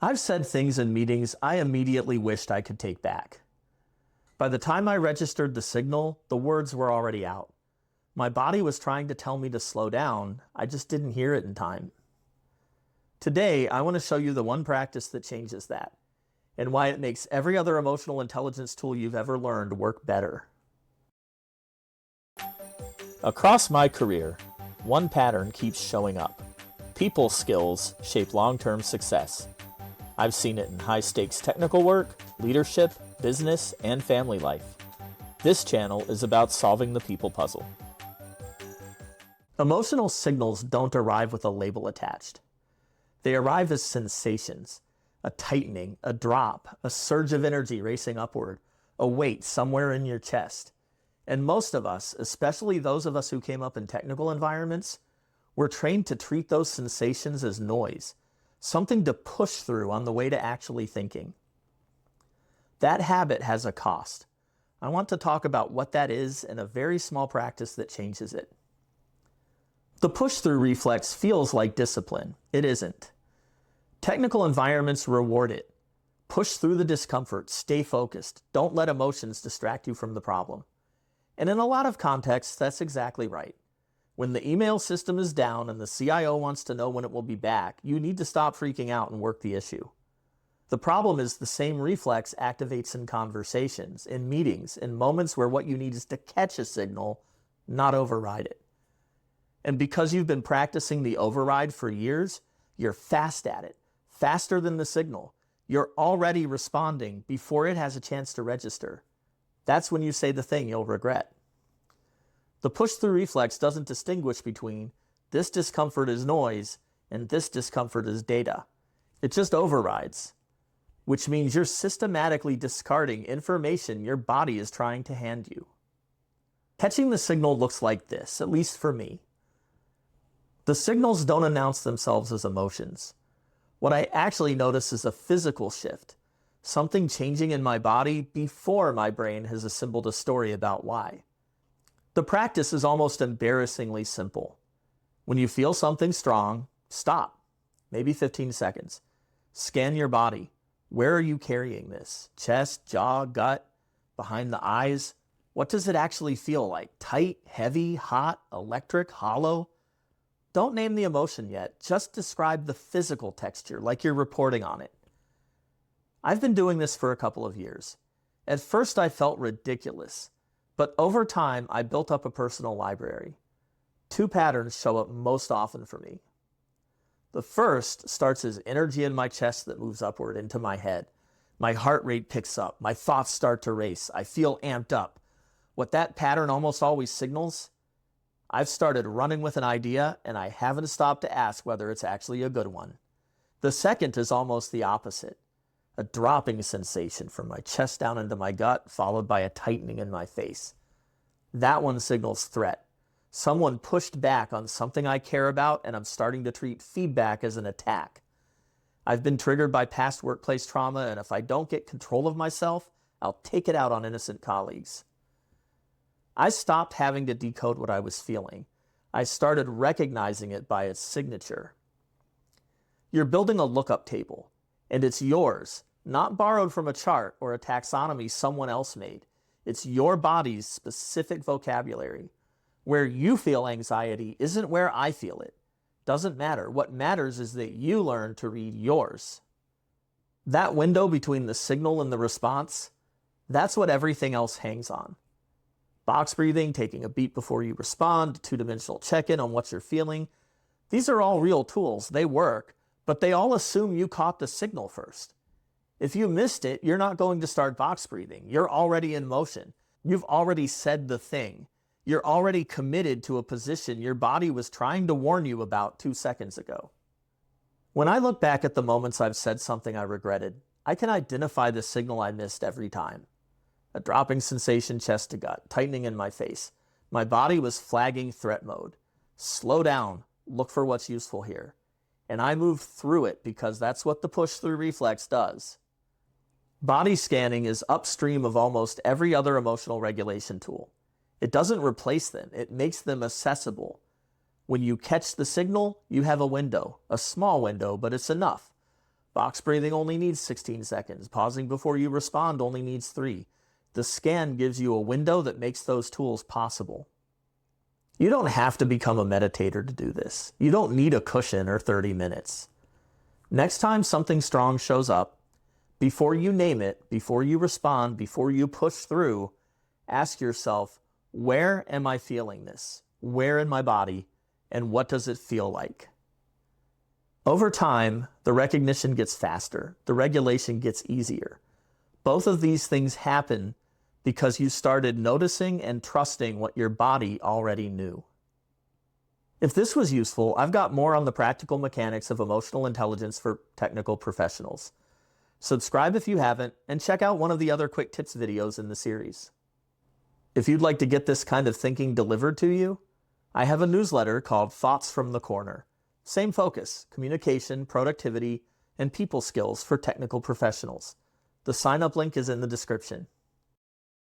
I've said things in meetings I immediately wished I could take back. By the time I registered the signal, the words were already out. My body was trying to tell me to slow down, I just didn't hear it in time. Today, I want to show you the one practice that changes that, and why it makes every other emotional intelligence tool you've ever learned work better. Across my career, one pattern keeps showing up. People skills shape long-term success. I've seen it in high-stakes technical work, leadership, business, and family life. This channel is about solving the people puzzle. Emotional signals don't arrive with a label attached. They arrive as sensations, a tightening, a drop, a surge of energy racing upward, a weight somewhere in your chest. And most of us, especially those of us who came up in technical environments, were trained to treat those sensations as noise, something to push through on the way to actually thinking. That habit has a cost. I want to talk about what that is and a very small practice that changes it. The push-through reflex feels like discipline. It isn't. Technical environments reward it. Push through the discomfort, stay focused, don't let emotions distract you from the problem. And in a lot of contexts, that's exactly right. When the email system is down and the CIO wants to know when it will be back, you need to stop freaking out and work the issue. The problem is the same reflex activates in conversations, in meetings, in moments where what you need is to catch a signal, not override it. And because you've been practicing the override for years, you're fast at it, faster than the signal. You're already responding before it has a chance to register. That's when you say the thing you'll regret. The push-through reflex doesn't distinguish between this discomfort is noise and this discomfort is data. It just overrides, which means you're systematically discarding information your body is trying to hand you. Catching the signal looks like this, at least for me. The signals don't announce themselves as emotions. What I actually notice is a physical shift, something changing in my body before my brain has assembled a story about why. The practice is almost embarrassingly simple. When you feel something strong, stop, maybe 15 seconds. Scan your body. Where are you carrying this? Chest, jaw, gut, behind the eyes? What does it actually feel like? Tight, heavy, hot, electric, hollow? Don't name the emotion yet. Just describe the physical texture like you're reporting on it. I've been doing this for a couple of years. At first I felt ridiculous, but over time I built up a personal library. Two patterns show up most often for me. The first starts as energy in my chest that moves upward into my head. My heart rate picks up, my thoughts start to race, I feel amped up. What that pattern almost always signals? I've started running with an idea and I haven't stopped to ask whether it's actually a good one. The second is almost the opposite. A dropping sensation from my chest down into my gut, followed by a tightening in my face. That one signals threat. Someone pushed back on something I care about, and I'm starting to treat feedback as an attack. I've been triggered by past workplace trauma, and if I don't get control of myself, I'll take it out on innocent colleagues. I stopped having to decode what I was feeling. I started recognizing it by its signature. You're building a lookup table. And it's yours, not borrowed from a chart or a taxonomy someone else made. It's your body's specific vocabulary. Where you feel anxiety isn't where I feel it. Doesn't matter. What matters is that you learn to read yours. That window between the signal and the response, that's what everything else hangs on. Box breathing, taking a beat before you respond, two-dimensional check-in on what you're feeling. These are all real tools. They work. But they all assume you caught the signal first. If you missed it, you're not going to start box breathing. You're already in motion. You've already said the thing. You're already committed to a position your body was trying to warn you about 2 seconds ago. When I look back at the moments I've said something I regretted, I can identify the signal I missed every time. A dropping sensation chest to gut, tightening in my face. My body was flagging threat mode. Slow down. Look for what's useful here. And I move through it because that's what the push-through reflex does. Body scanning is upstream of almost every other emotional regulation tool. It doesn't replace them, it makes them accessible. When you catch the signal, you have a window, a small window, but it's enough. Box breathing only needs 16 seconds. Pausing before you respond only needs 3. The scan gives you a window that makes those tools possible. You don't have to become a meditator to do this. You don't need a cushion or 30 minutes. Next time something strong shows up, before you name it, before you respond, before you push through, ask yourself, where am I feeling this? Where in my body? And what does it feel like? Over time, the recognition gets faster. The regulation gets easier. Both of these things happen because you started noticing and trusting what your body already knew. If this was useful, I've got more on the practical mechanics of emotional intelligence for technical professionals. Subscribe if you haven't, and check out one of the other quick tips videos in the series. If you'd like to get this kind of thinking delivered to you, I have a newsletter called Thoughts from the Corner. Same focus: communication, productivity, and people skills for technical professionals. The sign-up link is in the description.